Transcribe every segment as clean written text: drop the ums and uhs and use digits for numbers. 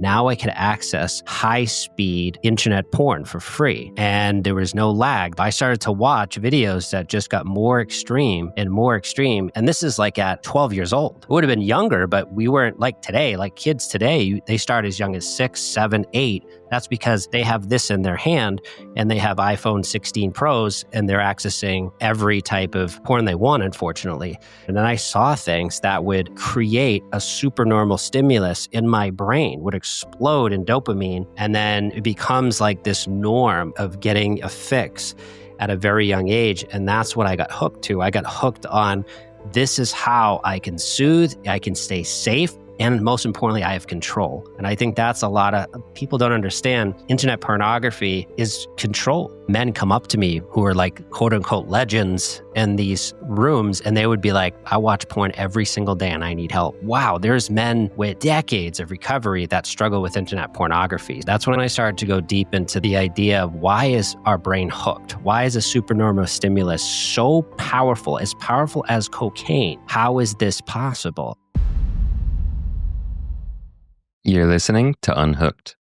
Now I could access high-speed internet porn for free, and there was no lag. I started to watch videos that just got more extreme and more extreme, and this is like at 12 years old. It would have been younger, but we weren't like today. Like kids today, they start as young as 6, 7, 8. That's because they have this in their hand, and they have iPhone 16 Pros, and they're accessing every type of porn they want, unfortunately. And then I saw things that would create a supernormal stimulus in my brain, would explode in dopamine, and then it becomes like this norm of getting a fix at a very young age. And that's what I got hooked to. I got hooked on, this is how I can soothe, I can stay safe, and most importantly, I have control. And I think that's a lot of people don't understand. Internet pornography is control. Men come up to me who are like quote unquote legends in these rooms, and they would be like, I watch porn every single day and I need help. Wow, there's men with decades of recovery that struggle with internet pornography. That's when I started to go deep into the idea of why is our brain hooked? Why is a supernormal stimulus so powerful as cocaine? How is this possible? You're listening to Unhooked.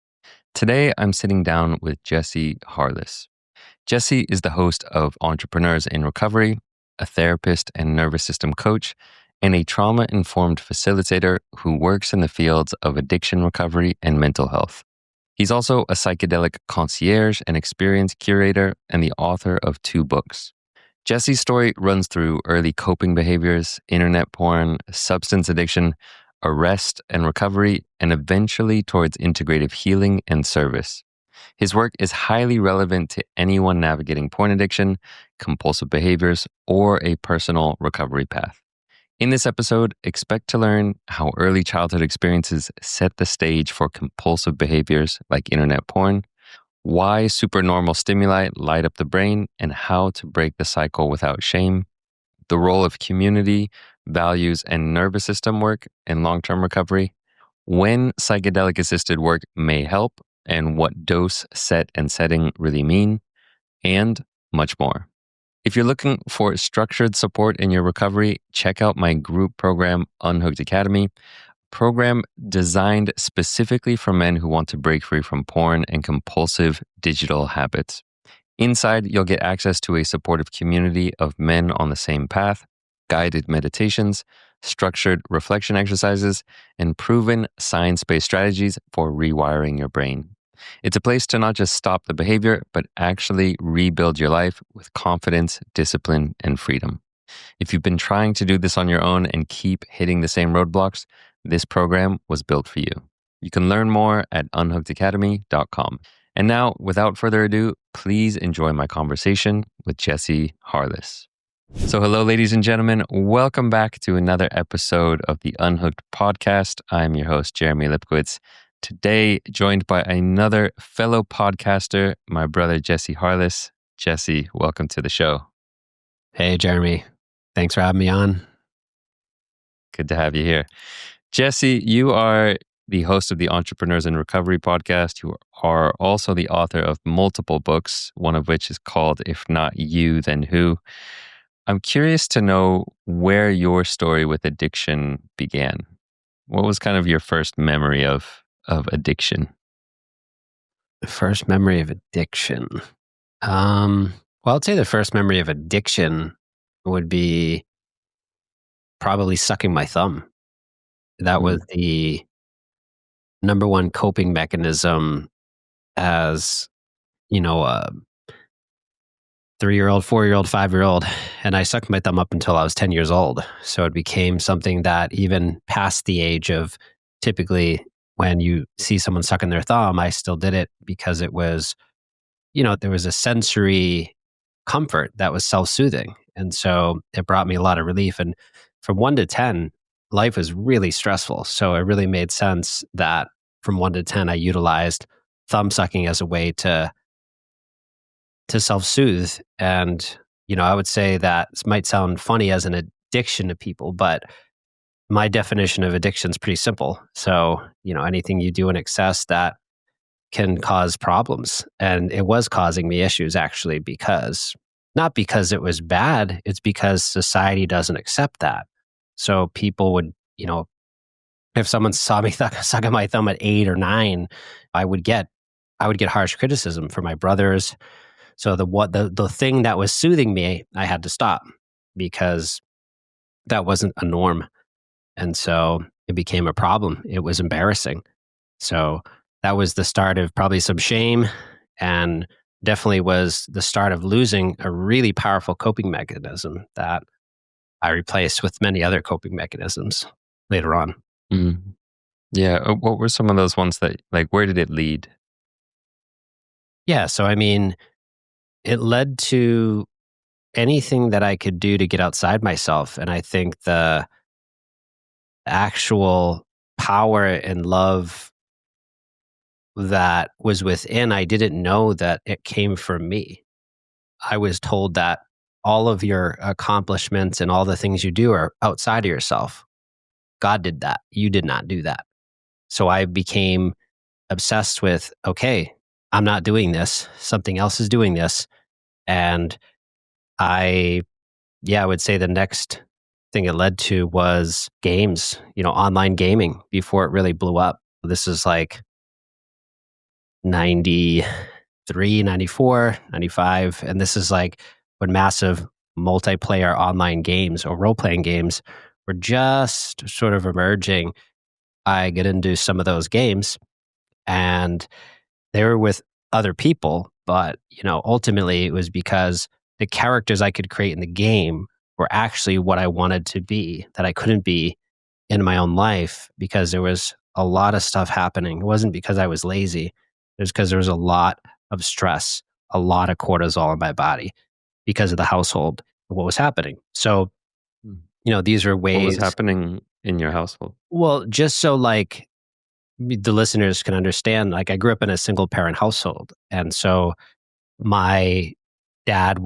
Today, I'm sitting down with Jesse Harless. Jesse is the host of Entrepreneurs in Recovery, a therapist and nervous system coach, and a trauma-informed facilitator who works in the fields of addiction recovery and mental health. He's also a psychedelic concierge and experience curator and the author of 2 books. Jesse's story runs through early coping behaviors, internet porn, substance addiction, arrest and recovery, and eventually towards integrative healing and service. His work is highly relevant to anyone navigating porn addiction, compulsive behaviors, or a personal recovery path. In this episode, expect to learn how early childhood experiences set the stage for compulsive behaviors like internet porn, why supernormal stimuli light up the brain, and how to break the cycle without shame, the role of community, values, and nervous system work in long-term recovery, when psychedelic-assisted work may help, and what dose, set, and setting really mean, and much more. If you're looking for structured support in your recovery, check out my group program, Unhooked Academy, a program designed specifically for men who want to break free from porn and compulsive digital habits. Inside, you'll get access to a supportive community of men on the same path, guided meditations, structured reflection exercises, and proven science-based strategies for rewiring your brain. It's a place to not just stop the behavior, but actually rebuild your life with confidence, discipline, and freedom. If you've been trying to do this on your own and keep hitting the same roadblocks, this program was built for you. You can learn more at unhookedacademy.com. And now, without further ado, please enjoy my conversation with Jesse Harless. So hello, ladies and gentlemen. Welcome back to another episode of the Unhooked Podcast. I'm your host, Jeremy Lipkowitz. Today, joined by another fellow podcaster, my brother, Jesse Harless. Jesse, welcome to the show. Hey, Jeremy. Thanks for having me on. Good to have you here. Jesse, you are the host of the Entrepreneurs in Recovery podcast. You are also the author of multiple books, one of which is called If Not You, Then Who? I'm curious to know where your story with addiction began. What was kind of your first memory of addiction? The first memory of addiction. Well, I'd say the first memory of addiction would be probably sucking my thumb. That was the number one coping mechanism as, a 3-year-old, 4-year-old, 5-year-old. And I sucked my thumb up until I was 10 years old. So it became something that even past the age of, typically when you see someone sucking their thumb, I still did it because it was, there was a sensory comfort that was self-soothing. And so it brought me a lot of relief. And from 1 to 10, life was really stressful. So it really made sense that from 1 to 10, I utilized thumb sucking as a way to self-soothe. And, I would say that this might sound funny as an addiction to people, but my definition of addiction is pretty simple. So, anything you do in excess that can cause problems. And it was causing me issues actually, not because it was bad, it's because society doesn't accept that. So people would, If someone saw me sucking my thumb at 8 or 9, I would get harsh criticism from my brothers. So the thing that was soothing me, I had to stop because that wasn't a norm. And so it became a problem. It was embarrassing. So that was the start of probably some shame, and definitely was the start of losing a really powerful coping mechanism that I replaced with many other coping mechanisms later on. Mm. Yeah. What were some of those ones that, like, where did it lead? Yeah. So, I mean, it led to anything that I could do to get outside myself. And I think the actual power and love that was within, I didn't know that it came from me. I was told that all of your accomplishments and all the things you do are outside of yourself. God did that. You did not do that. So I became obsessed with, okay, I'm not doing this. Something else is doing this. And I would say the next thing it led to was games, online gaming before it really blew up. This is like 93, 94, 95. And this is like when massive multiplayer online games or role-playing games were just sort of emerging. I get into some of those games and they were with other people, but ultimately it was because the characters I could create in the game were actually what I wanted to be, that I couldn't be in my own life because there was a lot of stuff happening. It wasn't because I was lazy. It was because there was a lot of stress, a lot of cortisol in my body because of the household and what was happening. So, these are ways. What was happening in your household? Well, just so like the listeners can understand, like I grew up in a single parent household. And so my dad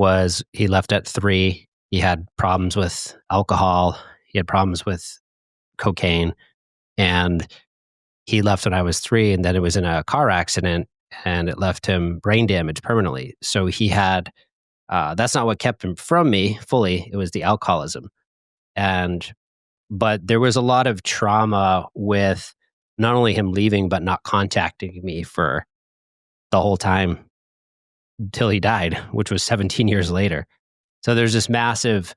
he left at 3. He had problems with alcohol. He had problems with cocaine. And he left when I was 3. And then it was in a car accident and it left him brain damage permanently. So he had, that's not what kept him from me fully. It was the alcoholism. But there was a lot of trauma with not only him leaving, but not contacting me for the whole time until he died, which was 17 years later. So there's this massive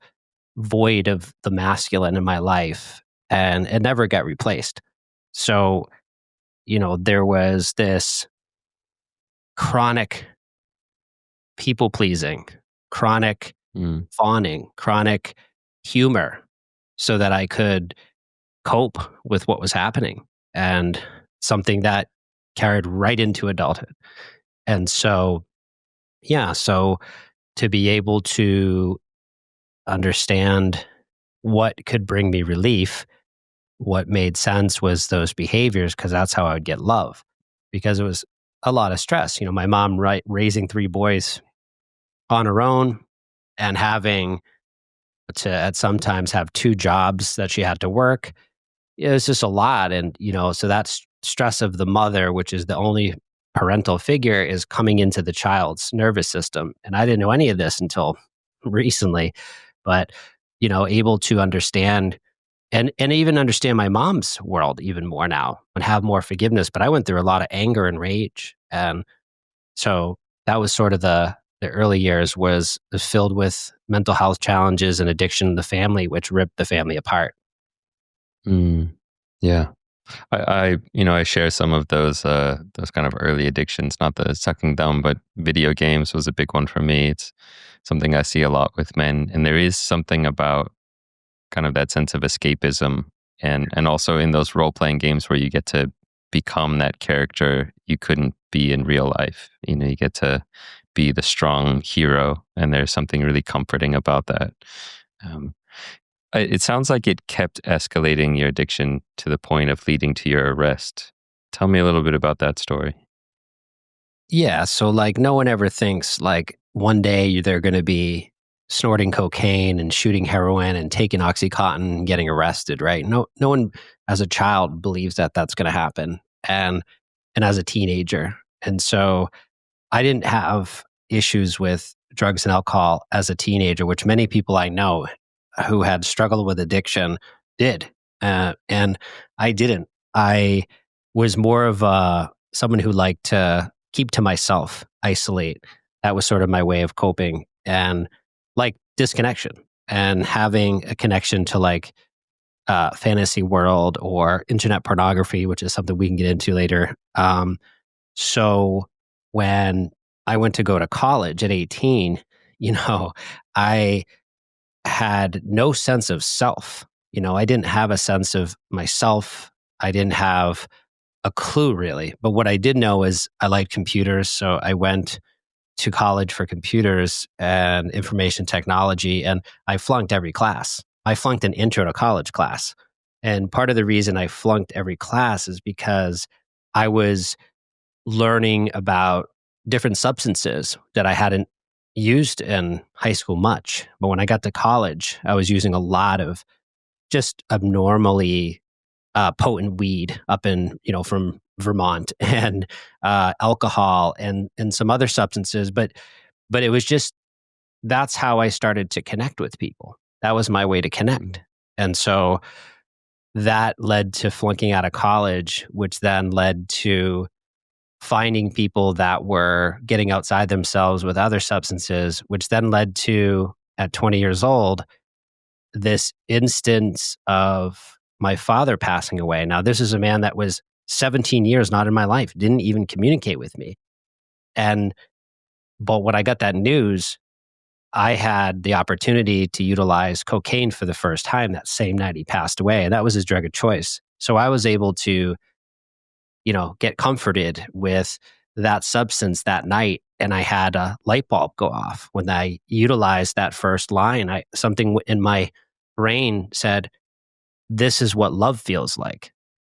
void of the masculine in my life, and it never got replaced. So, there was this chronic people pleasing, chronic fawning, chronic humor so that I could cope with what was happening, and something that carried right into adulthood. And so, so to be able to understand what could bring me relief, what made sense was those behaviors, because that's how I would get love, because it was a lot of stress. My mom raising 3 boys on her own and having to at sometimes have 2 jobs that she had to work. It was just a lot. And, so that's stress of the mother, which is the only parental figure, is coming into the child's nervous system. And I didn't know any of this until recently, but, able to understand and even understand my mom's world even more now and have more forgiveness. But I went through a lot of anger and rage. And so that was sort of the early years was filled with mental health challenges and addiction in the family, which ripped the family apart. Yeah. I share some of those kind of early addictions, not the sucking thumb, but video games was a big one for me. It's something I see a lot with men. And there is something about kind of that sense of escapism and also in those role-playing games where you get to become that character you couldn't be in real life. You get to be the strong hero, and there's something really comforting about that. It sounds like it kept escalating your addiction to the point of leading to your arrest. Tell me a little bit about that story. Yeah. So like no one ever thinks like one day they're going to be snorting cocaine and shooting heroin and taking Oxycontin and getting arrested, right? No one as a child believes that that's going to happen. And as a teenager. And so I didn't have issues with drugs and alcohol as a teenager, which many people I know who had struggled with addiction did. And I didn't. I was more of someone who liked to keep to myself, isolate. That was sort of my way of coping, and like disconnection and having a connection to like fantasy world or internet pornography, which is something we can get into later. So when I went to go to college at 18, I had no sense of self. I didn't have a sense of myself. I didn't have a clue really. But what I did know is I liked computers. So I went to college for computers and information technology, and I flunked every class. I flunked an intro to college class. And part of the reason I flunked every class is because I was learning about different substances that I hadn't used in high school much. But when I got to college, I was using a lot of just abnormally potent weed up in, from Vermont, and alcohol and some other substances. But it was just, that's how I started to connect with people. That was my way to connect. And so that led to flunking out of college, which then led to finding people that were getting outside themselves with other substances, which then led to, at 20 years old, this instance of my father passing away. Now, this is a man that was 17 years not in my life, didn't even communicate with me. But when I got that news, I had the opportunity to utilize cocaine for the first time that same night he passed away. And that was his drug of choice. So I was able to, get comforted with that substance that night. And I had a light bulb go off when I utilized that first line. Something in my brain said, this is what love feels like.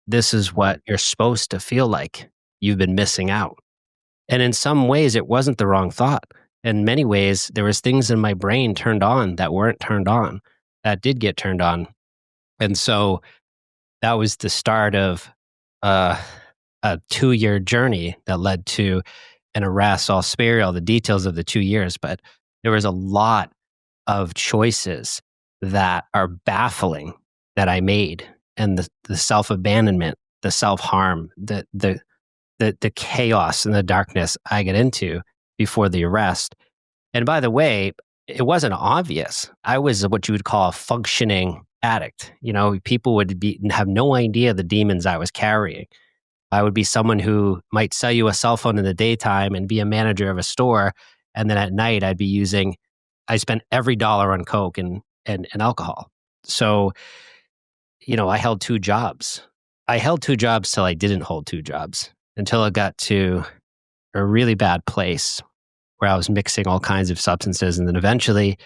This is what you're supposed to feel like. You've been missing out. And in some ways, it wasn't the wrong thought. In many ways, there was things in my brain turned on that weren't turned on, that did get turned on. And so that was the start of a 2-year journey that led to an arrest. I'll spare you all the details of the 2 years, but there was a lot of choices that are baffling that I made, and the self-abandonment, the self-harm, the chaos and the darkness I get into before the arrest. And by the way, it wasn't obvious. I was what you would call a functioning addict. People would have no idea the demons I was carrying. I would be someone who might sell you a cell phone in the daytime and be a manager of a store. And then at night I spent every dollar on coke and alcohol. So, I held 2 jobs. I held 2 jobs till I didn't hold 2 jobs, until it got to a really bad place where I was mixing all kinds of substances. And then eventually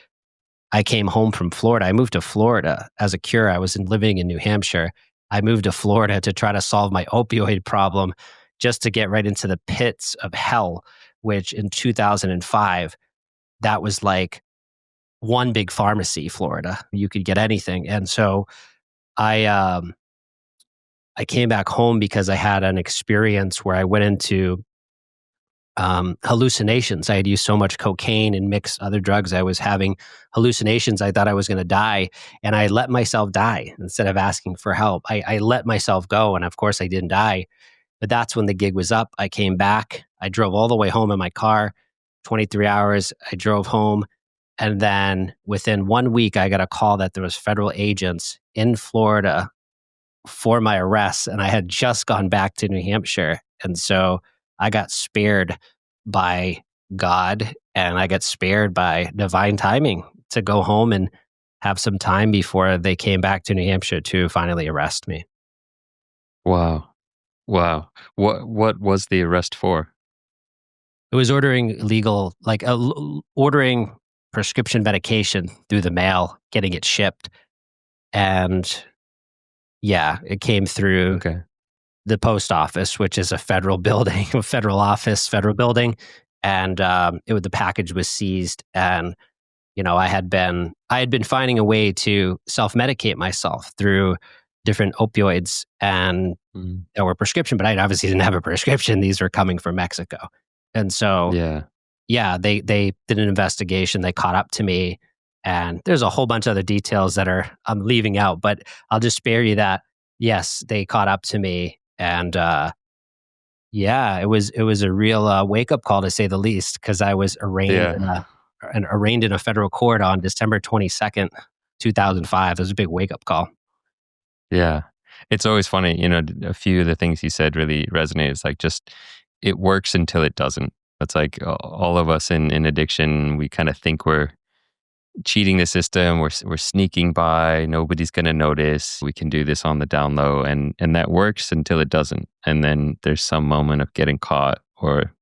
I came home from Florida. I moved to Florida as a cure. I was living in New Hampshire. I moved to Florida to try to solve my opioid problem, just to get right into the pits of hell, which in 2005, that was like one big pharmacy, Florida. You could get anything. And so I came back home because I had an experience where I went into hallucinations. I had used so much cocaine and mixed other drugs. I was having hallucinations. I thought I was going to die, and I let myself die instead of asking for help. I let myself go, and of course I didn't die. But that's when the gig was up. I came back. I drove all the way home in my car, 23 hours. I drove home. And then within 1 week, I got a call that there was federal agents in Florida for my arrest. And I had just gone back to New Hampshire. And so I got spared by God, and I got spared by divine timing to go home and have some time before they came back to New Hampshire to finally arrest me. Wow. What was the arrest for? It was ordering ordering prescription medication through the mail, getting it shipped. And yeah, it came through the post office, which is a federal building, a federal office, federal building. And the package was seized. And, I had been finding a way to self-medicate myself through different opioids, and there were prescription, but I obviously didn't have a prescription. These were coming from Mexico. And so, they did an investigation. They caught up to me, And there's a whole bunch of other details that I'm leaving out, but I'll just spare you that. Yes, they caught up to me, and yeah, it was a real wake up call, to say the least, because I was Yeah. arraigned in a federal court on December 22nd, 2005. It was a big wake up call. Yeah. It's always funny, a few of the things you said really resonate. It's like just, it works until it doesn't. It's like all of us in addiction, we kind of think we're cheating the system, we're sneaking by, nobody's going to notice. We can do this on the down low, and that works until it doesn't. And then there's some moment of getting caught, or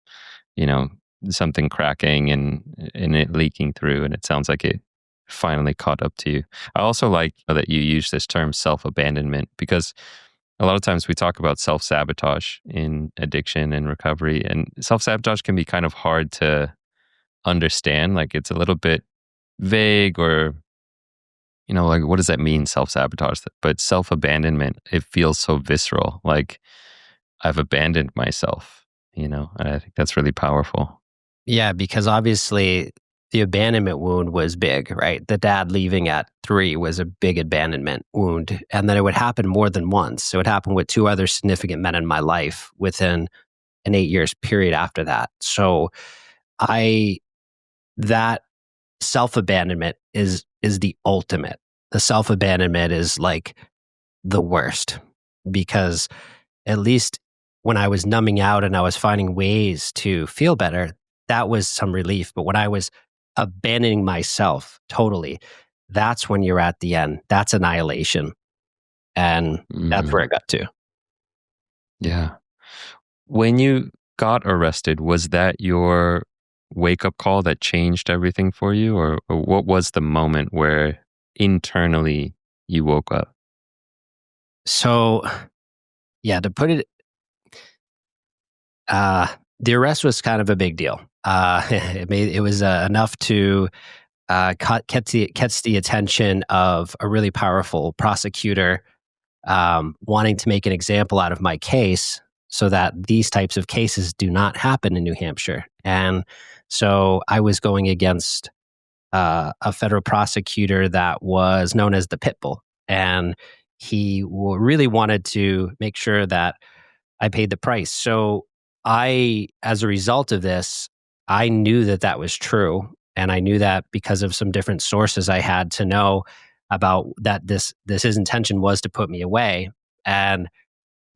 something cracking and it leaking through, and it sounds like it finally caught up to you. I also like that you use this term self-abandonment, because a lot of times we talk about self-sabotage in addiction and recovery, and self-sabotage can be kind of hard to understand. Like, it's a little bit vague, or like, what does that mean, self-sabotage? But self-abandonment, it feels so visceral, like I've abandoned myself, and I think that's really powerful. Yeah, because obviously the abandonment wound was big, right? The dad leaving at 3 was a big abandonment wound. And then it would happen more than once. So it happened with 2 other significant men in my life within an 8 years period after that. So that self-abandonment is the ultimate. The self-abandonment is like the worst, because at least when I was numbing out and I was finding ways to feel better, that was some relief. But when I was abandoning myself totally, that's when you're at the end. That's annihilation. And that's where I got to. Yeah. When you got arrested, was that your wake-up call that changed everything for you? Or what was the moment where internally you woke up? So, yeah, to put it, the arrest was kind of a big deal. It was enough to catch the attention of a really powerful prosecutor, wanting to make an example out of my case, so that these types of cases do not happen in New Hampshire. And so I was going against a federal prosecutor that was known as the Pitbull, and he really wanted to make sure that I paid the price. So as a result of this, I knew that was true. And I knew that because of some different sources I had to know about that, his intention was to put me away. And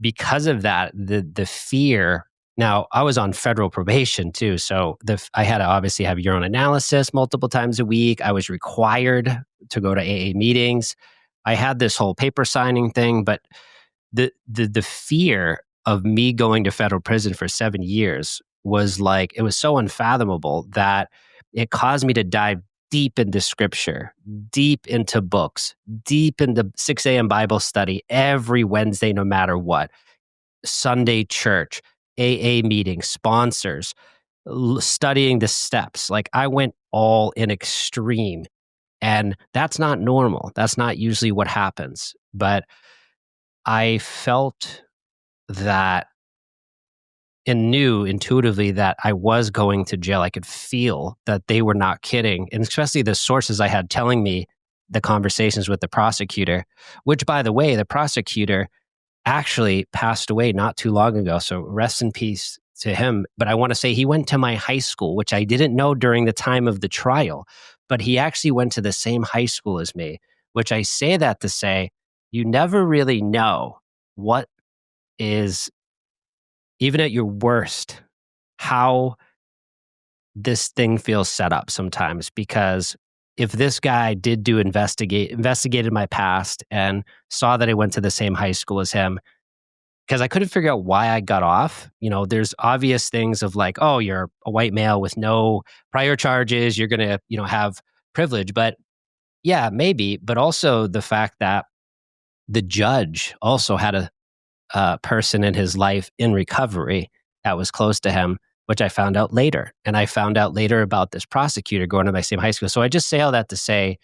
because of that, the fear. Now, I was on federal probation too, so I had to obviously have urine analysis multiple times a week. I was required to go to AA meetings. I had this whole paper signing thing, but the fear of me going to federal prison for 7 years was like, it was so unfathomable that it caused me to dive deep into scripture, deep into books, deep into 6 a.m. Bible study every Wednesday, no matter what. Sunday church, AA meetings, sponsors, studying the steps. Like, I went all in extreme, and that's not normal. That's not usually what happens. But I felt that and knew intuitively that I was going to jail. I could feel that they were not kidding. And especially the sources I had telling me the conversations with the prosecutor, which, by the way, the prosecutor actually passed away not too long ago. So rest in peace to him. But I want to say he went to my high school, which I didn't know during the time of the trial. But he actually went to the same high school as me, which I say that to say, you never really know what is, even at your worst, how this thing feels set up sometimes. Because if this guy did investigated my past and saw that I went to the same high school as him, because I couldn't figure out why I got off. There's obvious things of like, oh, you're a white male with no prior charges, you're going to, have privilege. But yeah, maybe. But also the fact that the judge also had a person in his life in recovery that was close to him, which I found out later. And I found out later about this prosecutor going to my same high school. So I just say all that to say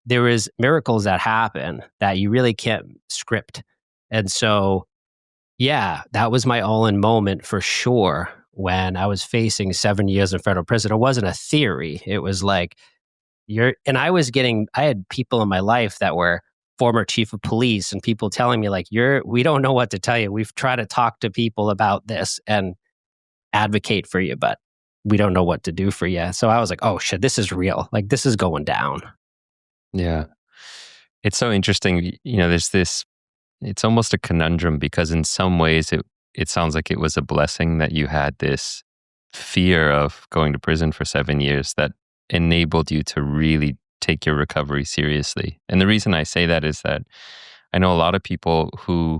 there is miracles that happen that you really can't script. And so, yeah, that was my all-in moment for sure when I was facing 7 years in federal prison. It wasn't a theory. It was like, I had people in my life that were former chief of police and people telling me like, we don't know what to tell you. We've tried to talk to people about this and advocate for you, but we don't know what to do for you. So I was like, oh shit, this is real. Like this is going down. Yeah. It's so interesting. There's this, it's almost a conundrum because in some ways it sounds like it was a blessing that you had this fear of going to prison for 7 years that enabled you to really take your recovery seriously. And the reason I say that is that I know a lot of people who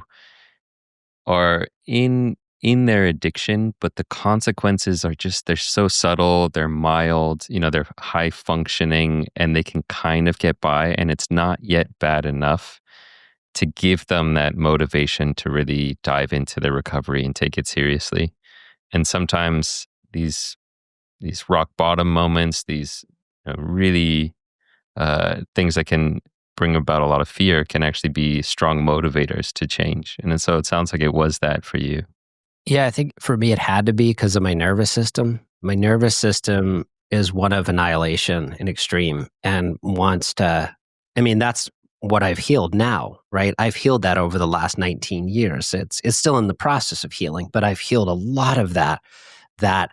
are in their addiction, but the consequences are just, they're so subtle, they're mild, they're high functioning and they can kind of get by and it's not yet bad enough to give them that motivation to really dive into their recovery and take it seriously. And sometimes these rock bottom moments, these really things that can bring about a lot of fear can actually be strong motivators to change. And so it sounds like it was that for you. Yeah, I think for me it had to be because of my nervous system. My nervous system is one of annihilation in extreme and that's what I've healed now, right? I've healed that over the last 19 years. It's still in the process of healing, but I've healed a lot of that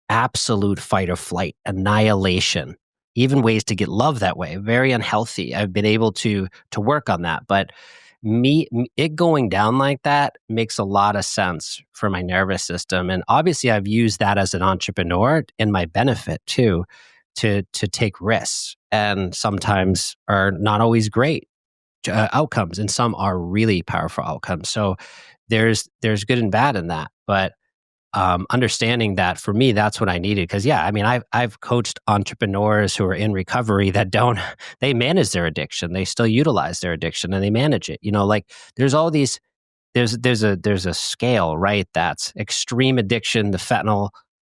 absolute fight or flight, annihilation, even ways to get love that way, very unhealthy. I've been able to work on that, but it going down like that makes a lot of sense for my nervous system. And obviously I've used that as an entrepreneur in my benefit too, to take risks and sometimes are not always great outcomes and some are really powerful outcomes. So there's good and bad in that, but understanding that for me, that's what I needed. Because I've coached entrepreneurs who are in recovery that they manage their addiction, they still utilize their addiction, and they manage it. Like there's all these, there's a scale, right? That's extreme addiction, the fentanyl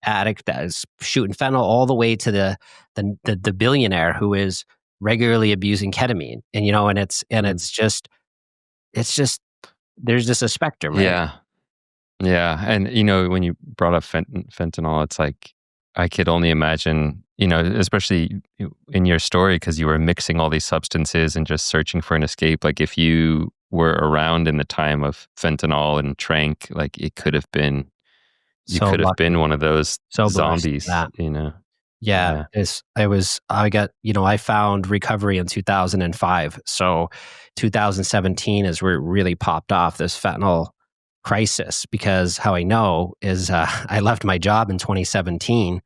addict that is shooting fentanyl, all the way to the billionaire who is regularly abusing ketamine, and it's just there's just a spectrum, right? Yeah. Yeah. And, when you brought up fentanyl, it's like, I could only imagine, especially in your story, because you were mixing all these substances and just searching for an escape. Like if you were around in the time of fentanyl and trank, like you could have been one of those So zombies, Yeah, I found recovery in 2005. So 2017 is where it really popped off, this fentanyl crisis, because how I know is I left my job in 2017,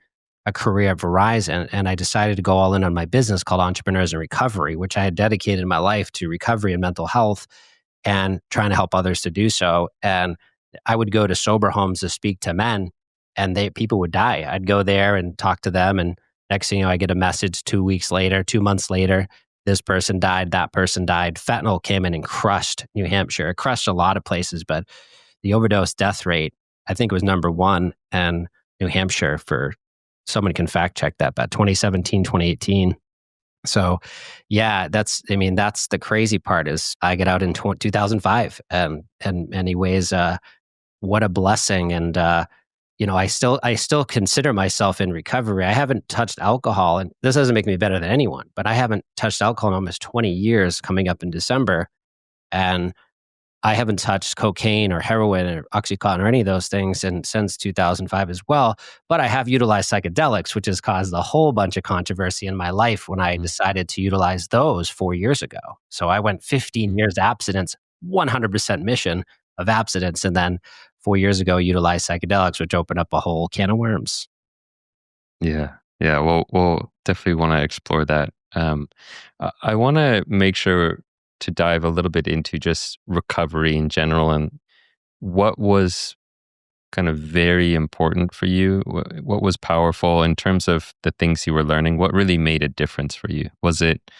a career at Verizon, and I decided to go all in on my business called Entrepreneurs in Recovery, which I had dedicated my life to recovery and mental health and trying to help others to do so. And I would go to sober homes to speak to men and people would die. I'd go there and talk to them. And next thing you know, I get a message 2 months later, this person died, that person died. Fentanyl came in and crushed New Hampshire. It crushed a lot of places, but the overdose death rate, I think it was number one in New Hampshire for, someone can fact check that, but 2017, 2018. So yeah, that's the crazy part is I get out in 2005 and in many ways, what a blessing. And, I still consider myself in recovery. I haven't touched alcohol, and this doesn't make me better than anyone, but I haven't touched alcohol in almost 20 years coming up in December. And I haven't touched cocaine or heroin or Oxycontin or any of those things since 2005 as well. But I have utilized psychedelics, which has caused a whole bunch of controversy in my life when I decided to utilize those 4 years ago. So I went 15 years abstinence, 100% mission of abstinence. And then 4 years ago, utilized psychedelics, which opened up a whole can of worms. Yeah. Yeah. We'll definitely want to explore that. I want to make sure to dive a little bit into just recovery in general and what was kind of very important for you. What was powerful in terms of the things you were learning? What really made a difference for you? Was it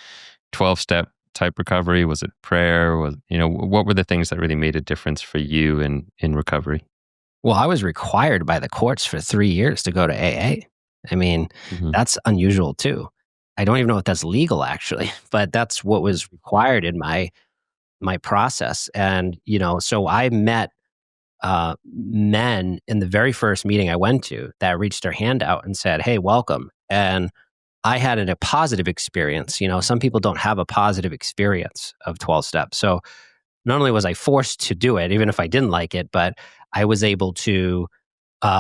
12-step type recovery? Was it prayer? What were the things that really made a difference for you in recovery? Well, I was required by the courts for 3 years to go to AA. That's unusual too. I don't even know if that's legal actually, but that's what was required in my process. And, so I met men in the very first meeting I went to that reached their hand out and said, "Hey, welcome." And I had a positive experience. Some people don't have a positive experience of 12 steps. So not only was I forced to do it, even if I didn't like it, but I was able to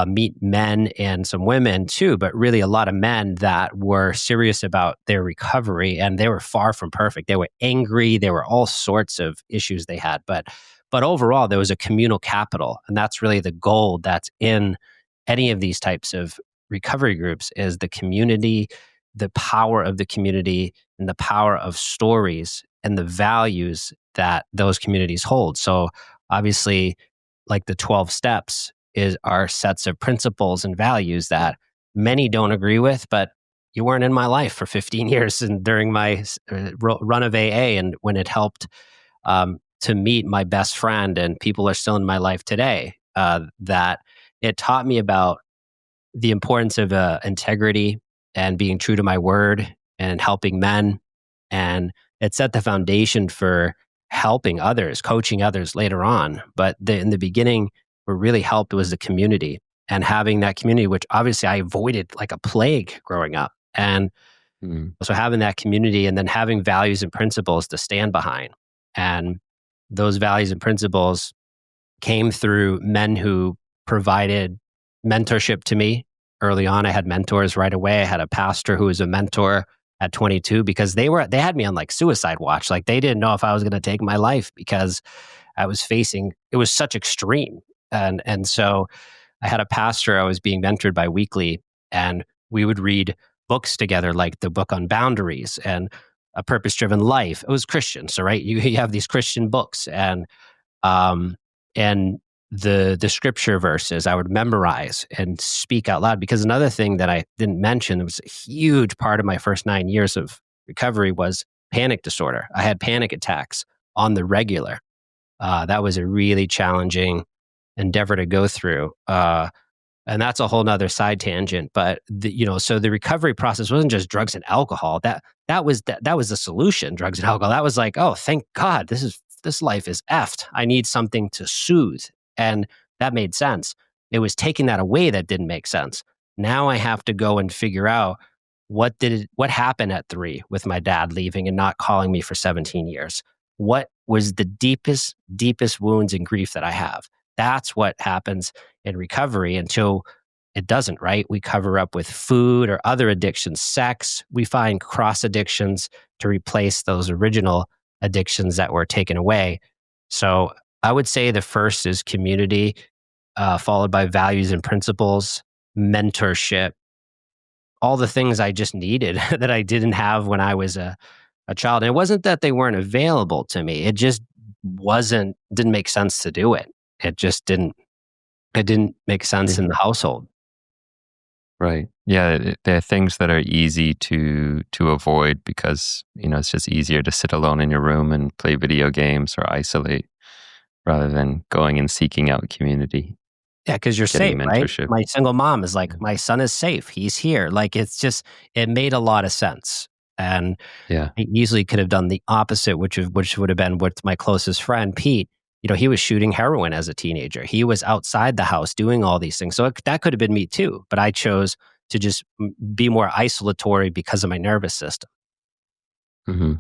meet men and some women too, but really a lot of men that were serious about their recovery, and they were far from perfect. They were angry. There were all sorts of issues they had, but overall there was a communal capital, and that's really the goal that's in any of these types of recovery groups, is the community, the power of the community, and the power of stories and the values that those communities hold. So obviously, like the 12 steps are sets of principles and values that many don't agree with, but you weren't in my life for 15 years and during my run of AA, and when it helped to meet my best friend, and people are still in my life today, that it taught me about the importance of integrity and being true to my word and helping men. And it set the foundation for helping others, coaching others later on. But in the beginning, what really helped was the community, and having that community, which obviously I avoided like a plague growing up. And so having that community, and then having values and principles to stand behind. And those values and principles came through men who provided mentorship to me early on. I had mentors right away. I had a pastor who was a mentor at 22, because they had me on like suicide watch. Like they didn't know if I was going to take my life, because I was facing, it was such extreme. And so I had a pastor I was being mentored by weekly, and we would read books together, like the book on boundaries and A Purpose-Driven Life. It was Christian. So, right, you have these Christian books, and the scripture verses I would memorize and speak out loud. Because another thing that I didn't mention, that was a huge part of my first 9 years of recovery, was panic disorder. I had panic attacks on the regular. That was a really challenging endeavor to go through. And that's a whole nother side tangent. But so the recovery process wasn't just drugs and alcohol. That was the solution, drugs and alcohol. That was like, oh, thank God, this life is effed. I need something to soothe. And that made sense. It was taking that away that didn't make sense. Now I have to go and figure out what happened at 3 with my dad leaving and not calling me for 17 years. What was the deepest wounds and grief that I have? That's what happens in recovery until it doesn't, right? We cover up with food or other addictions, sex. We find cross addictions to replace those original addictions that were taken away. So I would say the first is community, followed by values and principles, mentorship, all the things I just needed that I didn't have when I was a child. And it wasn't that they weren't available to me. It just didn't make sense to do it. It didn't make sense in the household. Right. Yeah. There are things that are easy to avoid, because, it's just easier to sit alone in your room and play video games or isolate, rather than going and seeking out community. Yeah, because you're safe, right? My single mom is like, my son is safe. He's here. Like, it made a lot of sense. And I easily could have done the opposite, which would have been with my closest friend, Pete. He was shooting heroin as a teenager. He was outside the house doing all these things. So that could have been me too. But I chose to just be more isolatory because of my nervous system. Mm-hmm.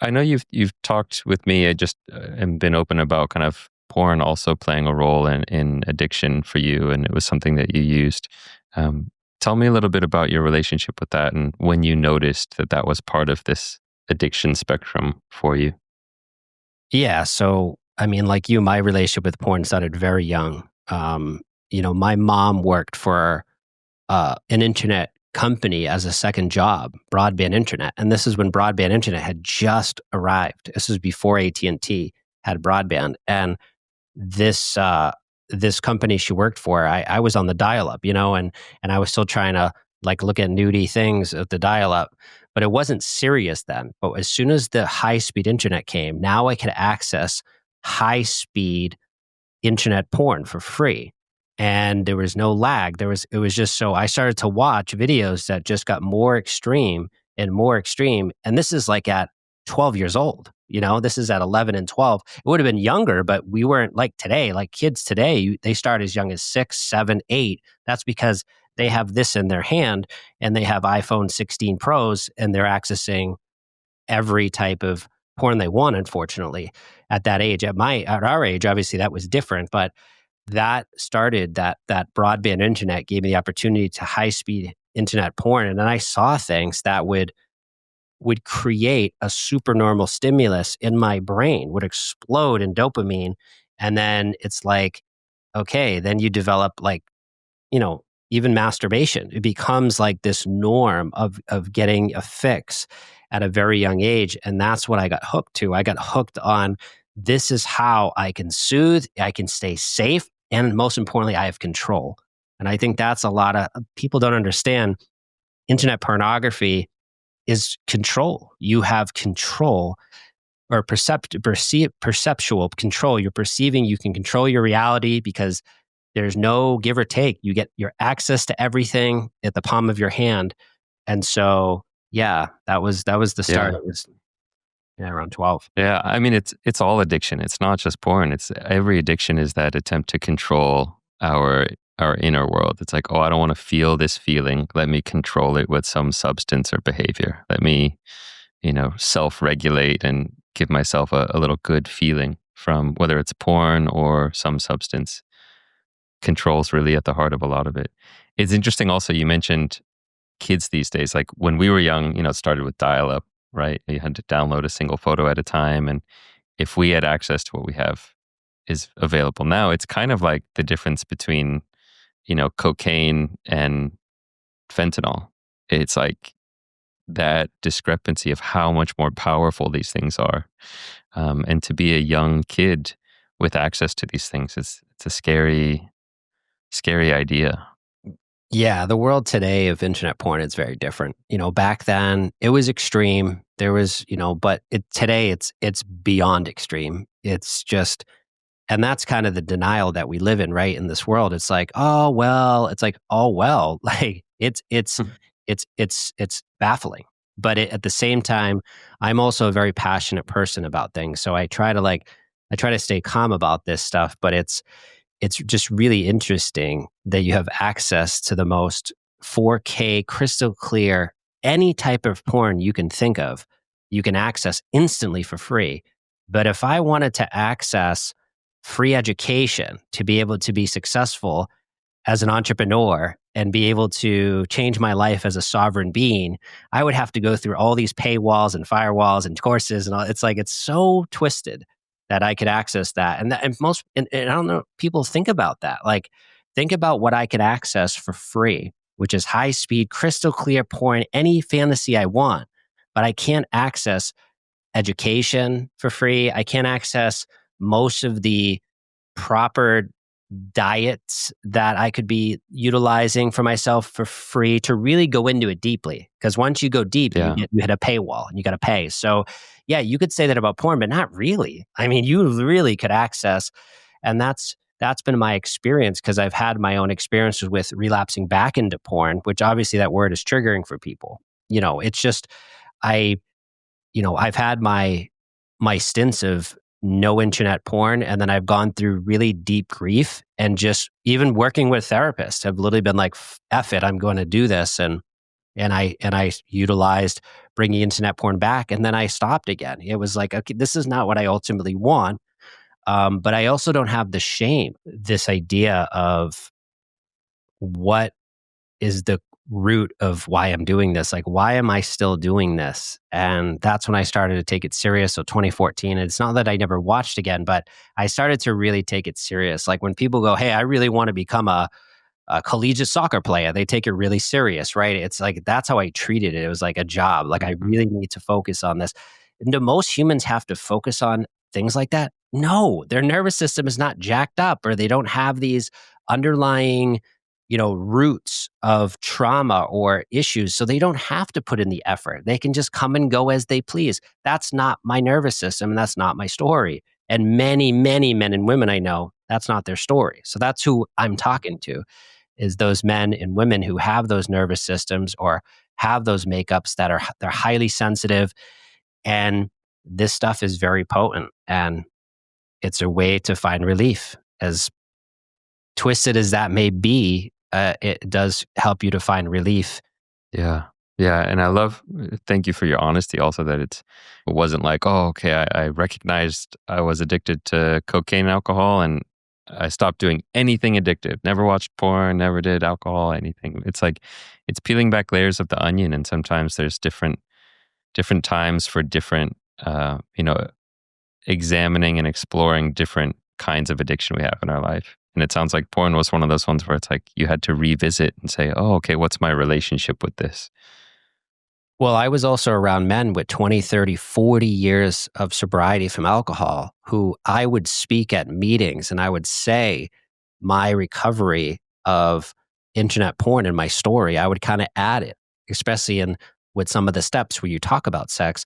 I know you've talked with me and been open about kind of porn also playing a role in addiction for you, and it was something that you used. Tell me a little bit about your relationship with that, and when you noticed that was part of this addiction spectrum for you. Yeah. So, I mean, like you, my relationship with porn started very young. My mom worked for an internet company as a second job, broadband internet. And this is when broadband internet had just arrived. This was before AT&T had broadband. And this company she worked for, I was on the dial-up, and I was still trying to like look at nudie things at the dial-up, but it wasn't serious then. But as soon as the high-speed internet came, now I could access high-speed internet porn for free. And there was no lag. It was just, so I started to watch videos that just got more extreme and more extreme. And this is like at 12 years old, this is at 11 and 12. It would have been younger, but we weren't like today, like kids today, they start as young as 6, 7, 8. That's because they have this in their hand and they have iPhone 16 Pros and they're accessing every type of porn they want, unfortunately, at that age. At our age, obviously that was different, but that started that broadband internet gave me the opportunity to high-speed internet porn. And then I saw things that would create a supernormal stimulus in my brain, would explode in dopamine. And then it's like, okay, then you develop like, even masturbation. It becomes like this norm of getting a fix at a very young age. And that's what I got hooked to. I got hooked on, this is how I can soothe, I can stay safe, and most importantly, I have control. And I think that's a lot of people don't understand. Internet pornography is control. You have control, or perceptual control. You're perceiving, you can control your reality because there's no give or take. You get your access to everything at the palm of your hand. And so, yeah, that was the start. Yeah. It was around 12. Yeah, I mean, it's all addiction. It's not just porn. It's every addiction is that attempt to control our inner world. It's like, oh, I don't want to feel this feeling. Let me control it with some substance or behavior. Let me, self-regulate and give myself a little good feeling from whether it's porn or some substance. Control's really at the heart of a lot of it. It's interesting also, you mentioned kids these days. Like when we were young, it started with dial-up, right? You had to download a single photo at a time. And if we had access to what we have is available now, it's kind of like the difference between, cocaine and fentanyl. It's like that discrepancy of how much more powerful these things are. And to be a young kid with access to these things, it's a scary idea. Yeah, the world today of internet porn is very different. Back then it was extreme. There was, but today it's beyond extreme. It's just, and that's kind of the denial that we live in, right? In this world, it's like, oh well, like it's baffling. But at the same time, I'm also a very passionate person about things, so I try to stay calm about this stuff. But it's just really interesting that you have access to the most 4K crystal clear, any type of porn you can think of, you can access instantly for free. But if I wanted to access free education to be able to be successful as an entrepreneur and be able to change my life as a sovereign being, I would have to go through all these paywalls and firewalls and courses and all. It's like, it's so twisted that I could access that. And I don't know, people think about that. Like, think about what I could access for free, which is high speed, crystal clear porn, any fantasy I want, but I can't access education for free. I can't access most of the proper diets that I could be utilizing for myself for free to really go into it deeply. Because once you go deep, Yeah. you hit a paywall and you got to pay. So yeah, you could say that about porn, but not really. I mean, you really could access, and that's been my experience, because I've had my own experiences with relapsing back into porn, which obviously that word is triggering for people. It's just, I've had my stints of no internet porn, and then I've gone through really deep grief, and just even working with therapists have literally been like, F it, I'm going to do this. And I utilized bringing internet porn back, and then I stopped again. It was like, okay, this is not what I ultimately want. But I also don't have the shame, this idea of what is the root of why I'm doing this. Like, why am I still doing this? And that's when I started to take it serious. So 2014, and it's not that I never watched again, but I started to really take it serious. Like when people go, hey, I really want to become a collegiate soccer player, they take it really serious, right? It's like, that's how I treated it. It was like a job. Like, I really need to focus on this. And do most humans have to focus on things like that? No, their nervous system is not jacked up, or they don't have these underlying, roots of trauma or issues. So they don't have to put in the effort. They can just come and go as they please. That's not my nervous system, and that's not my story. And many, many men and women I know, that's not their story. So that's who I'm talking to, is those men and women who have those nervous systems or have those makeups that they're highly sensitive. And this stuff is very potent, and it's a way to find relief. As twisted as that may be, it does help you to find relief. Yeah. Yeah. And thank you for your honesty also that it wasn't like, oh, okay, I recognized I was addicted to cocaine and alcohol and I stopped doing anything addictive. Never watched porn, never did alcohol, anything. It's like, it's peeling back layers of the onion. And sometimes there's different times for different, examining and exploring different kinds of addiction we have in our life. And it sounds like porn was one of those ones where it's like you had to revisit and say, oh, okay, what's my relationship with this? Well, I was also around men with 20, 30, 40 years of sobriety from alcohol who I would speak at meetings and I would say my recovery of internet porn in my story. I would kind of add it, especially with some of the steps where you talk about sex.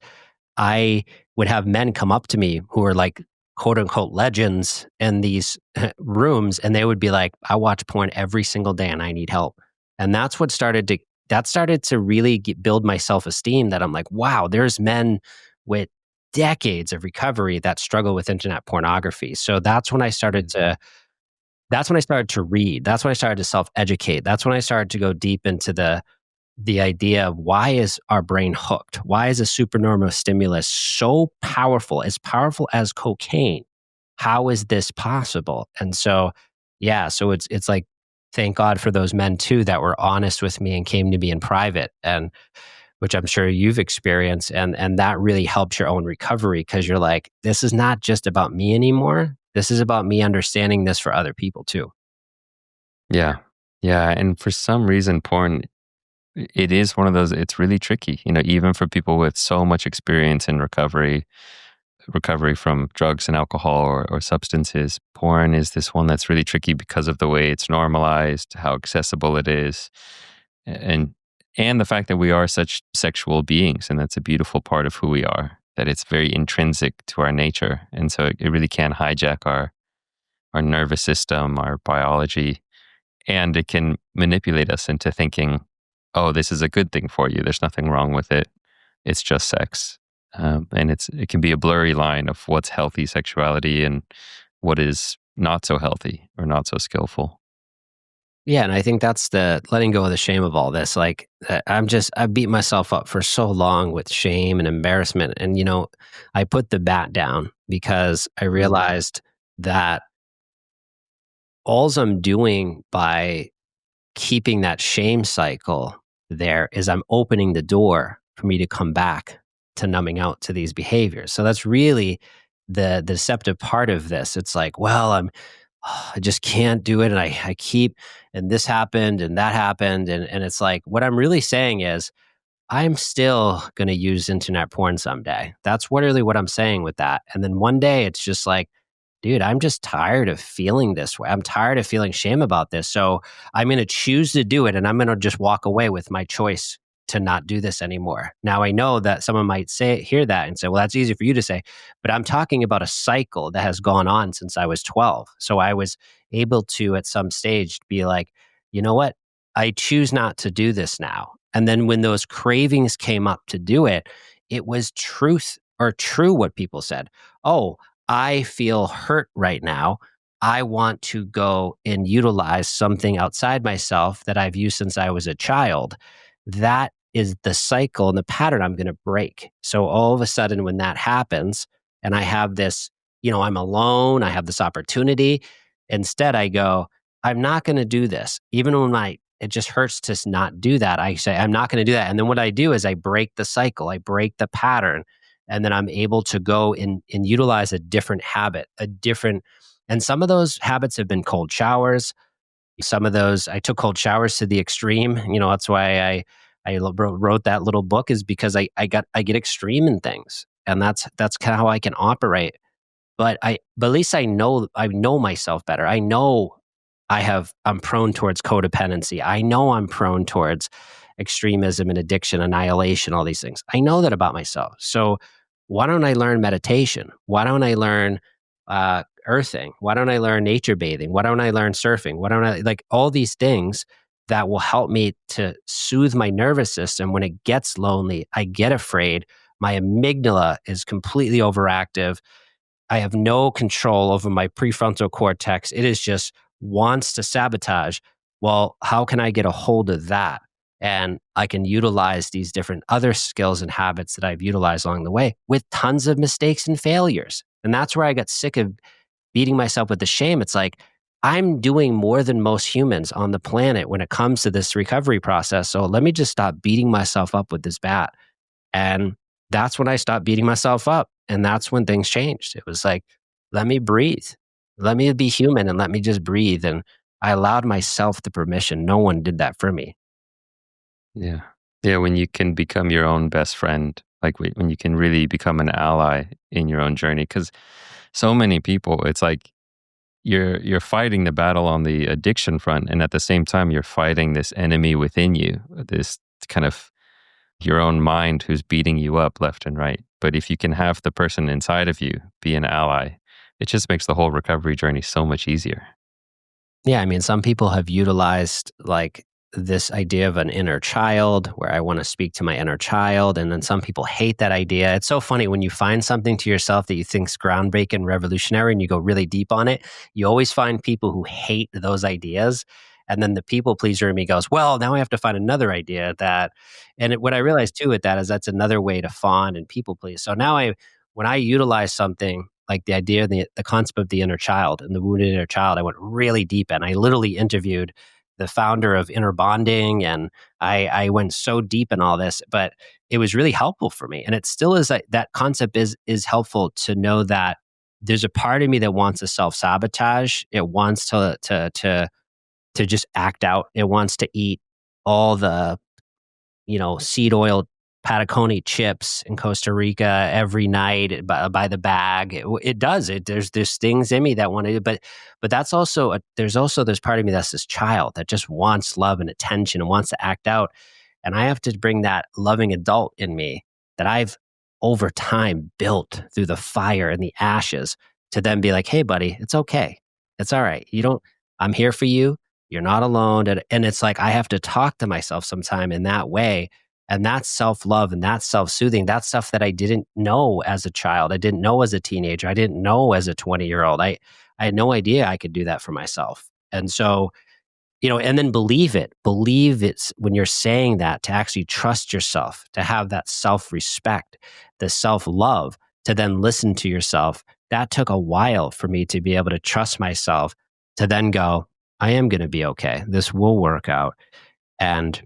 I would have men come up to me who are like quote unquote legends in these rooms, and they would be like, I watch porn every single day and I need help. And that's what started to really build my self-esteem, that I'm like, wow, there's men with decades of recovery that struggle with internet pornography. So that's when I started to read. That's when I started to self-educate. That's when I started to go deep into the idea of why is our brain hooked? Why is a supernormal stimulus so powerful as cocaine? How is this possible? And so, yeah, so it's like, thank God for those men too that were honest with me and came to me in private, and which I'm sure you've experienced, and that really helps your own recovery, because you're like, this is not just about me anymore. This is about me understanding this for other people too. Yeah. Yeah. And for some reason, porn, it is one of those, it's really tricky, even for people with so much experience in recovery from drugs and alcohol or substances. Porn is this one that's really tricky because of the way it's normalized, how accessible it is, and the fact that we are such sexual beings, and that's a beautiful part of who we are, that it's very intrinsic to our nature. And so it really can hijack our nervous system, our biology, and it can manipulate us into thinking, oh, this is a good thing for you. There's nothing wrong with it. It's just sex. And it can be a blurry line of what's healthy sexuality and what is not so healthy or not so skillful. Yeah, and I think that's the letting go of the shame of all this. Like, I beat myself up for so long with shame and embarrassment. And, I put the bat down because I realized that all I'm doing by keeping that shame cycle there is I'm opening the door for me to come back to numbing out to these behaviors. So that's really the deceptive part of this. It's like, well, I just can't do it. And I keep, and this happened and that happened. And it's like, what I'm really saying is, I'm still going to use internet porn someday. That's really what I'm saying with that. And then one day it's just like, dude, I'm just tired of feeling this way. I'm tired of feeling shame about this. So I'm going to choose to do it, and I'm going to just walk away with my choice to not do this anymore. Now, I know that someone might hear that and say, well, that's easy for you to say, but I'm talking about a cycle that has gone on since I was 12. So I was able to, at some stage, be like, you know what? I choose not to do this now. And then when those cravings came up to do it, it was true what people said. Oh, I feel hurt right now. I want to go and utilize something outside myself that I've used since I was a child. That is the cycle and the pattern I'm going to break. So all of a sudden, when that happens and I have this, I'm alone, I have this opportunity, instead I go, I'm not going to do this. Even when it just hurts to not do that, I say, I'm not going to do that. And then what I do is I break the cycle, I break the pattern. And then I'm able to go and utilize a different habit, and some of those habits have been cold showers. Some of those, I took cold showers to the extreme. That's why I wrote that little book, is because I get extreme in things, and that's kind of how I can operate. But at least I know myself better. I know I'm prone towards codependency. I know I'm prone towards extremism and addiction, annihilation, all these things. I know that about myself. So why don't I learn meditation? Why don't I learn earthing? Why don't I learn nature bathing? Why don't I learn surfing? Why don't I all these things that will help me to soothe my nervous system when it gets lonely, I get afraid, my amygdala is completely overactive. I have no control over my prefrontal cortex. It is just wants to sabotage. well, how can I get a hold of that? And I can utilize these different other skills and habits that I've utilized along the way with tons of mistakes and failures. And that's where I got sick of beating myself with the shame. It's like, I'm doing more than most humans on the planet when it comes to this recovery process. So let me just stop beating myself up with this bat. And that's when I stopped beating myself up. And that's when things changed. It was like, let me breathe. Let me be human and let me just breathe. And I allowed myself the permission. No one did that for me. Yeah. Yeah. When you can become your own best friend, like when you can really become an ally in your own journey. Because so many people, it's like you're fighting the battle on the addiction front. And at the same time, you're fighting this enemy within you, this kind of your own mind who's beating you up left and right. But if you can have the person inside of you be an ally, it just makes the whole recovery journey so much easier. Yeah, I mean, some people have utilized like this idea of an inner child where I want to speak to my inner child. And then some people hate that idea. It's so funny when you find something to yourself that you think's groundbreaking, revolutionary, and you go really deep on it, you always find people who hate those ideas. And then the people pleaser in me goes, well, now I have to find another idea that, and what I realized too with that is that's another way to fawn and people please. So now when I utilize something like the idea, the concept of the inner child and the wounded inner child, I went really deep in. I literally interviewed the founder of Inner Bonding, and I went so deep in all this, but it was really helpful for me. And it still is that concept is helpful to know that there's a part of me that wants to self-sabotage. It wants to just act out. It wants to eat all the seed oil Pataconi chips in Costa Rica every night by the bag. It does. There's things in me that want to, but that's also there's this part of me that's this child that just wants love and attention and wants to act out, and I have to bring that loving adult in me that I've over time built through the fire and the ashes to then be like, hey, buddy, it's okay, it's all right. You don't. I'm here for you. You're not alone, and it's like I have to talk to myself sometime in that way. And that's self-love and that's self-soothing. That's stuff that I didn't know as a child. I didn't know as a teenager. I didn't know as a 20-year-old. I had no idea I could do that for myself. And so, and then believe it. Believe it's when you're saying that to actually trust yourself, to have that self-respect, the self-love, to then listen to yourself. That took a while for me to be able to trust myself, to then go, I am going to be okay. This will work out. And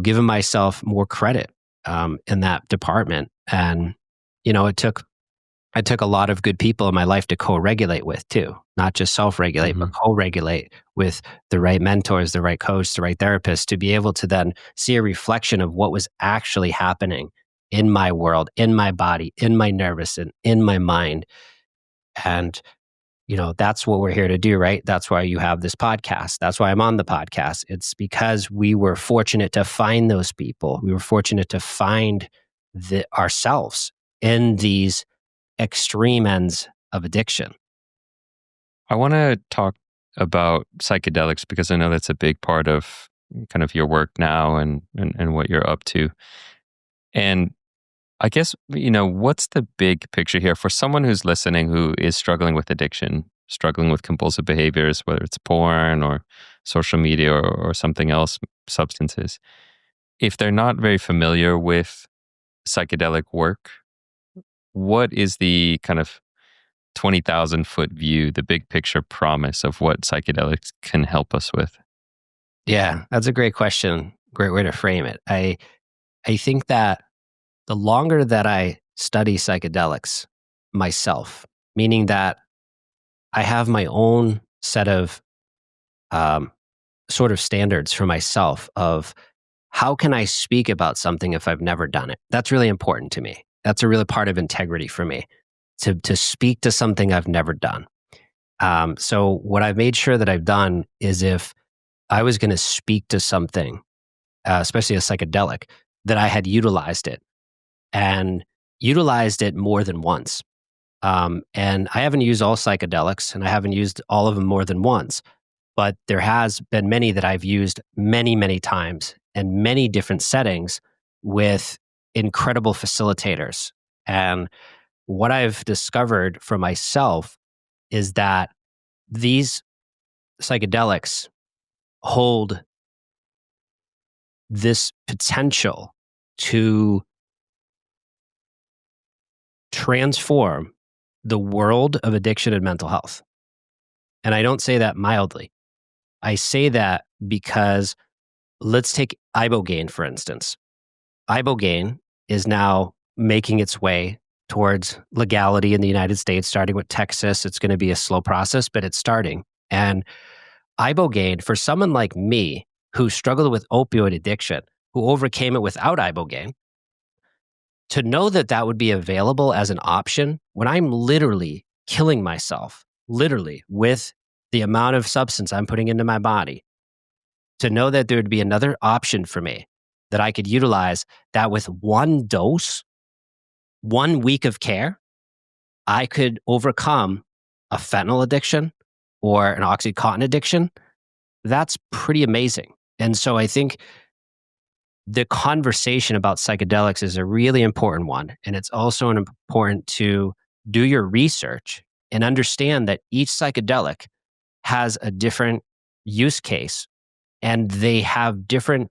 giving myself more credit in that department. And, I took a lot of good people in my life to co-regulate with too, not just self-regulate, but co-regulate with the right mentors, the right coach, the right therapist to be able to then see a reflection of what was actually happening in my world, in my body, in my nervous and in my mind. And that's what we're here to do, right? That's why you have this podcast. That's why I'm on the podcast. It's because we were fortunate to find those people. We were fortunate to find ourselves in these extreme ends of addiction. I want to talk about psychedelics because I know that's a big part of kind of your work now and what you're up to. And I guess, what's the big picture here for someone who's listening who is struggling with addiction, struggling with compulsive behaviors, whether it's porn or social media or something else, substances? If they're not very familiar with psychedelic work, what is the kind of 20,000 foot view, the big picture promise of what psychedelics can help us with? Yeah, that's a great question. Great way to frame it. I think that the longer that I study psychedelics myself, meaning that I have my own set of sort of standards for myself of how can I speak about something if I've never done it? That's really important to me. That's a really part of integrity for me to speak to something I've never done. So what I've made sure that I've done is if I was going to speak to something, especially a psychedelic, that I had utilized it and utilized it more than once. And I haven't used all psychedelics and I haven't used all of them more than once, but there has been many that I've used many, many times in many different settings with incredible facilitators. And what I've discovered for myself is that these psychedelics hold this potential to transform the world of addiction and mental health. And I don't say that mildly. I say that because let's take ibogaine, for instance. Ibogaine is now making its way towards legality in the United States, starting with Texas. It's going to be a slow process, but it's starting. And ibogaine, for someone like me who struggled with opioid addiction, who overcame it without ibogaine, to know that that would be available as an option when I'm literally killing myself, literally with the amount of substance I'm putting into my body, to know that there would be another option for me that I could utilize, that with one dose, 1 week of care, I could overcome a fentanyl addiction or an Oxycontin addiction. That's pretty amazing. And so I think the conversation about psychedelics is a really important one. And it's also important to do your research and understand that each psychedelic has a different use case and they have different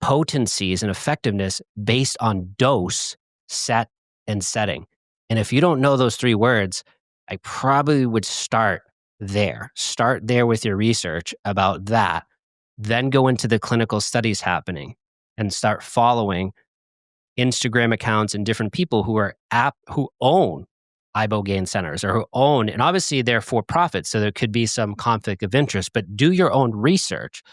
potencies and effectiveness based on dose, set, and setting. And if you don't know those 3 words, I probably would start there. Start there with your research about that. Then go into the clinical studies happening and start following Instagram accounts and different people who own ibogaine centers or who own, and obviously they're for profit, so there could be some conflict of interest, but do your own research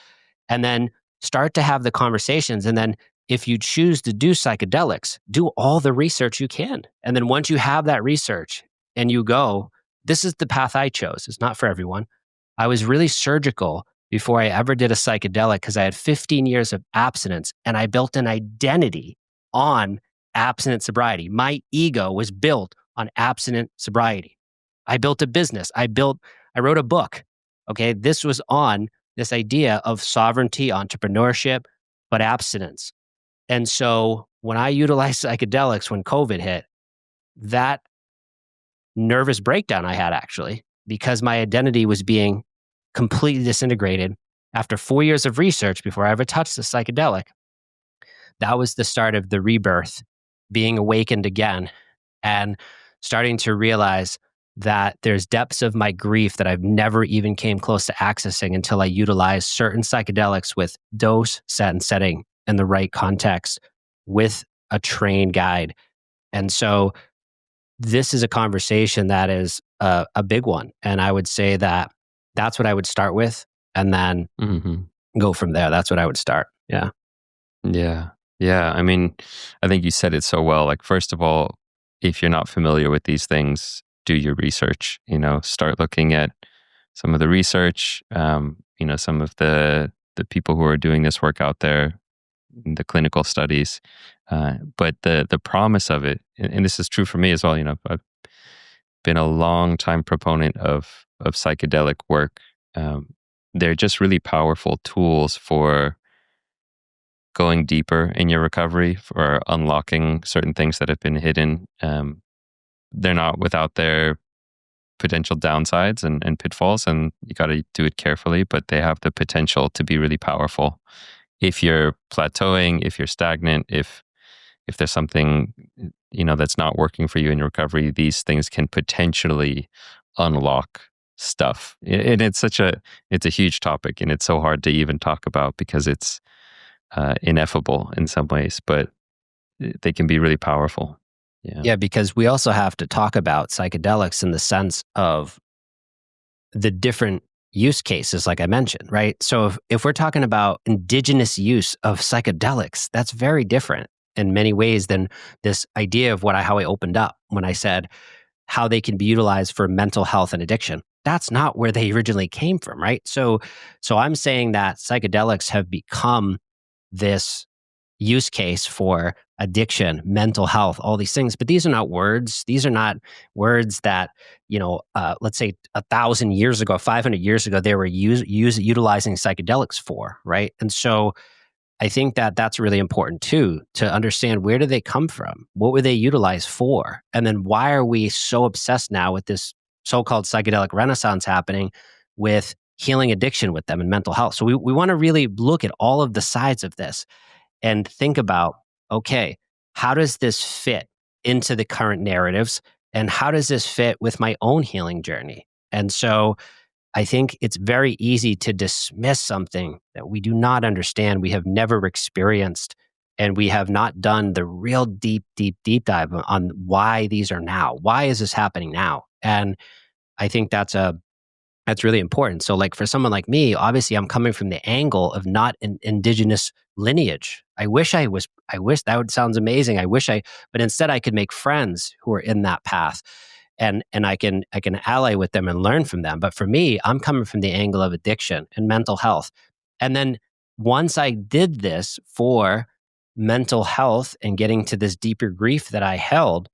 and then start to have the conversations. And then if you choose to do psychedelics, do all the research you can. And then once you have that research and you go, this is the path I chose. It's not for everyone. I was really surgical before I ever did a psychedelic because I had 15 years of abstinence and I built an identity on abstinent sobriety. My ego was built on abstinent sobriety. I built a business. I wrote a book. Okay. This was on this idea of sovereignty, entrepreneurship, but abstinence. And so when I utilized psychedelics when COVID hit, that nervous breakdown I had actually, because my identity was being completely disintegrated after 4 years of research before I ever touched the psychedelic, that was the start of the rebirth, being awakened again and starting to realize that there's depths of my grief that I've never even came close to accessing until I utilized certain psychedelics with dose, set, and setting in the right context with a trained guide. And so this is a conversation that is a big one. And I would say that that's what I would start with and then go from there. That's what I would start. Yeah. Yeah. Yeah. I mean, I think you said it so well. Like, first of all, if you're not familiar with these things, do your research, start looking at some of the research, some of the people who are doing this work out there, the clinical studies. But the promise of it, and this is true for me as well, I've been a long time proponent of psychedelic work. They're just really powerful tools for going deeper in your recovery, for unlocking certain things that have been hidden. They're not without their potential downsides and pitfalls, and you got to do it carefully, but they have the potential to be really powerful. If you're plateauing, if you're stagnant, if there's something, that's not working for you in your recovery, these things can potentially unlock stuff. And it's a huge topic, and it's so hard to even talk about because it's ineffable in some ways, but they can be really powerful. Yeah, because we also have to talk about psychedelics in the sense of the different use cases, like I mentioned, right? So if we're talking about indigenous use of psychedelics, that's very different in many ways than this idea of how I opened up when I said how they can be utilized for mental health and addiction. That's not where they originally came from, right? So I'm saying that psychedelics have become this use case for addiction, mental health, all these things. But these are not words. These are not words that, let's say 1,000 years ago, 500 years ago, they were utilizing psychedelics for, right? And so I think that that's really important too, to understand where do they come from? What were they utilized for? And then why are we so obsessed now with this so-called psychedelic renaissance happening with healing addiction with them and mental health. So we want to really look at all of the sides of this and think about, okay, how does this fit into the current narratives? And how does this fit with my own healing journey? And so I think it's very easy to dismiss something that we do not understand, we have never experienced, and we have not done the real deep dive on why these are now. Why is this happening now? And I think that's really important. So like for someone like me, obviously I'm coming from the angle of not an indigenous lineage. I wish that sounds amazing. But instead I could make friends who are in that path, and I can ally with them and learn from them. But for me, I'm coming from the angle of addiction and mental health. And then once I did this for mental health and getting to this deeper grief that I held,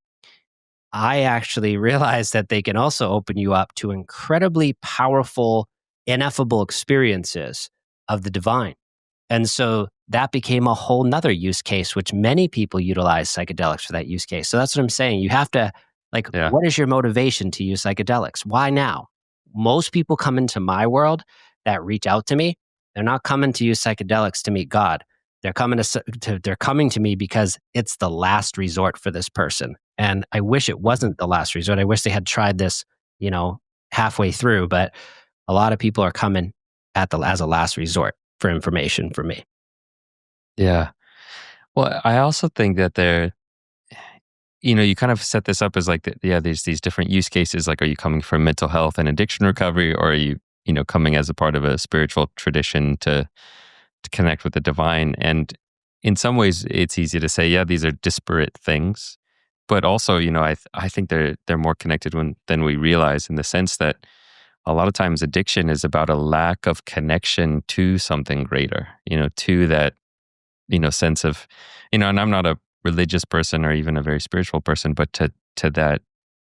I actually realized that they can also open you up to incredibly powerful, ineffable experiences of the divine. And so that became a whole nother use case, which many people utilize psychedelics for that use case. So that's what I'm saying. You have to, what is your motivation to use psychedelics? Why now? Most people come into my world that reach out to me. They're not coming to use psychedelics to meet God. They're coming to me because it's the last resort for this person. And I wish it wasn't the last resort. I wish they had tried this, halfway through. But a lot of people are coming as a last resort for information for me. Yeah. Well, I also think that you kind of set this up as there's these different use cases. Like, are you coming from mental health and addiction recovery, or are you, coming as a part of a spiritual tradition to connect with the divine? And in some ways, it's easy to say, yeah, these are disparate things. But also, I think they're more connected than we realize, in the sense that a lot of times addiction is about a lack of connection to something greater, to that, sense of, and I'm not a religious person or even a very spiritual person, but to that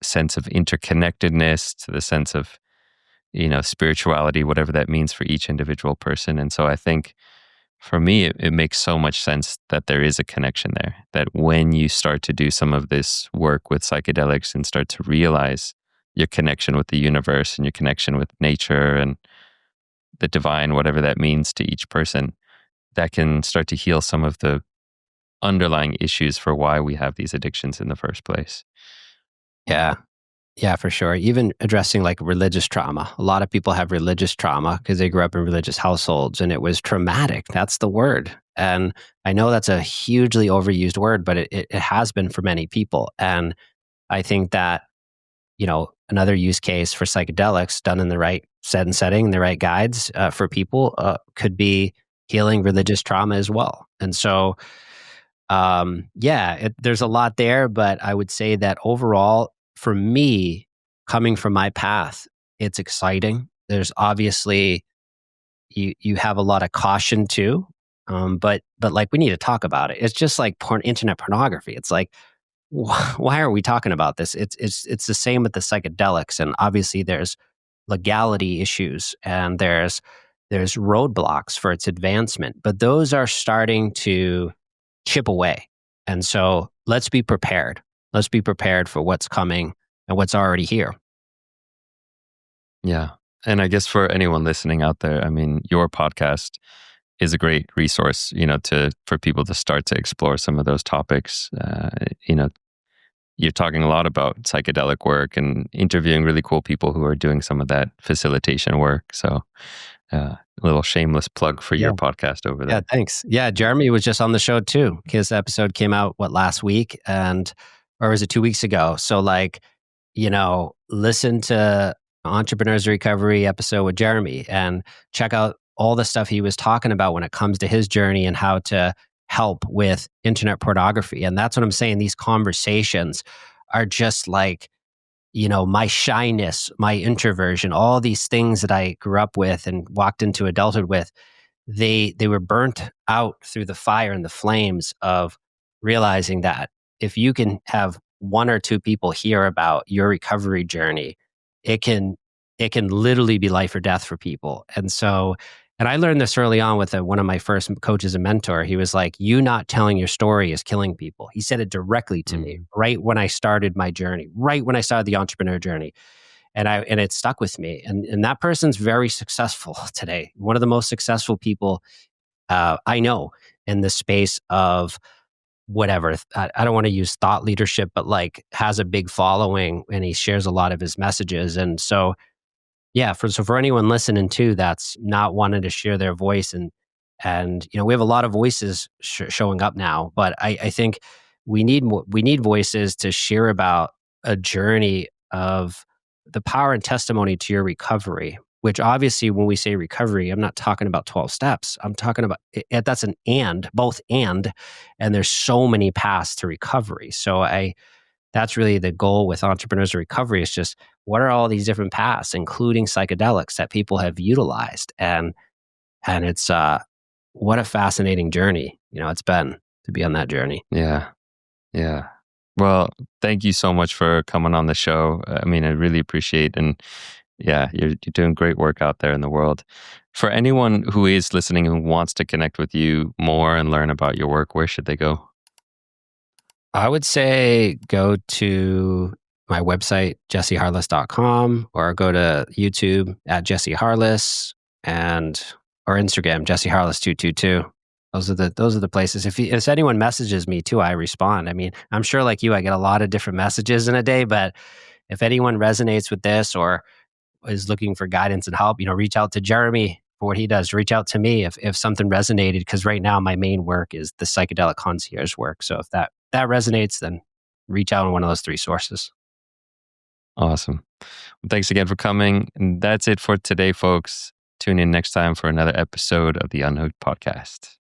sense of interconnectedness, to the sense of, spirituality, whatever that means for each individual person. And so I think for me, it makes so much sense that there is a connection there, that when you start to do some of this work with psychedelics and start to realize your connection with the universe and your connection with nature and the divine, whatever that means to each person, that can start to heal some of the underlying issues for why we have these addictions in the first place. Yeah, for sure. Even addressing like religious trauma. A lot of people have religious trauma because they grew up in religious households and it was traumatic. That's the word. And I know that's a hugely overused word, but it has been for many people. And I think that, another use case for psychedelics done in the right set and setting, the right guides for people could be healing religious trauma as well. And so, there's a lot there, but I would say that overall, for me, coming from my path, it's exciting. There's obviously, you have a lot of caution too, but like we need to talk about it. It's just like internet pornography. It's like, why are we talking about this? It's the same with the psychedelics, and obviously there's legality issues and there's roadblocks for its advancement, but those are starting to chip away. And so let's be prepared. Let's be prepared for what's coming and what's already here. Yeah. And I guess for anyone listening out there, I mean, your podcast is a great resource, for people to start to explore some of those topics. You're talking a lot about psychedelic work and interviewing really cool people who are doing some of that facilitation work. So a little shameless plug for your podcast over there. Yeah, thanks. Yeah, Jeremy was just on the show too. His episode came out, last week? Or was it 2 weeks ago? So listen to Entrepreneur's Recovery episode with Jeremy and check out all the stuff he was talking about when it comes to his journey and how to help with internet pornography. And that's what I'm saying. These conversations are just like, my shyness, my introversion, all these things that I grew up with and walked into adulthood with, they were burnt out through the fire and the flames of realizing that if you can have one or two people hear about your recovery journey, it can literally be life or death for people. And so, and I learned this early on with one of my first coaches and mentor. He was like, you not telling your story is killing people. He said it directly to me right when I started my journey, right when I started the entrepreneur journey. and it stuck with me. And that person's very successful today. One of the most successful people I know in the space of whatever. I don't want to use thought leadership, but like has a big following, and he shares a lot of his messages. And so, yeah, for anyone listening too, that's not wanting to share their voice, and we have a lot of voices showing up now, but I think we need voices to share about a journey of the power and testimony to your recovery. Which obviously, when we say recovery, I'm not talking about 12 steps. I'm talking about that's an both and there's so many paths to recovery. So that's really the goal with Entrepreneurs in Recovery, is just what are all these different paths, including psychedelics, that people have utilized, and it's what a fascinating journey it's been to be on that journey. Yeah. Well, thank you so much for coming on the show. I mean, I really appreciate, and yeah, you're doing great work out there in the world. For anyone who is listening who wants to connect with you more and learn about your work, where should they go? I would say go to my website, jesseharless.com, or go to YouTube at Jesse Harless, or Instagram, Jesse Harless 222. Those are the places. If anyone messages me too, I respond. I mean, I'm sure like you, I get a lot of different messages in a day, but if anyone resonates with this or is looking for guidance and help, reach out to Jeremy for what he does. Reach out to me if something resonated, because right now my main work is the psychedelic concierge work. So if that resonates, then reach out on one of those three sources. Awesome. Well, thanks again for coming. And that's it for today, folks. Tune in next time for another episode of the Unhooked Podcast.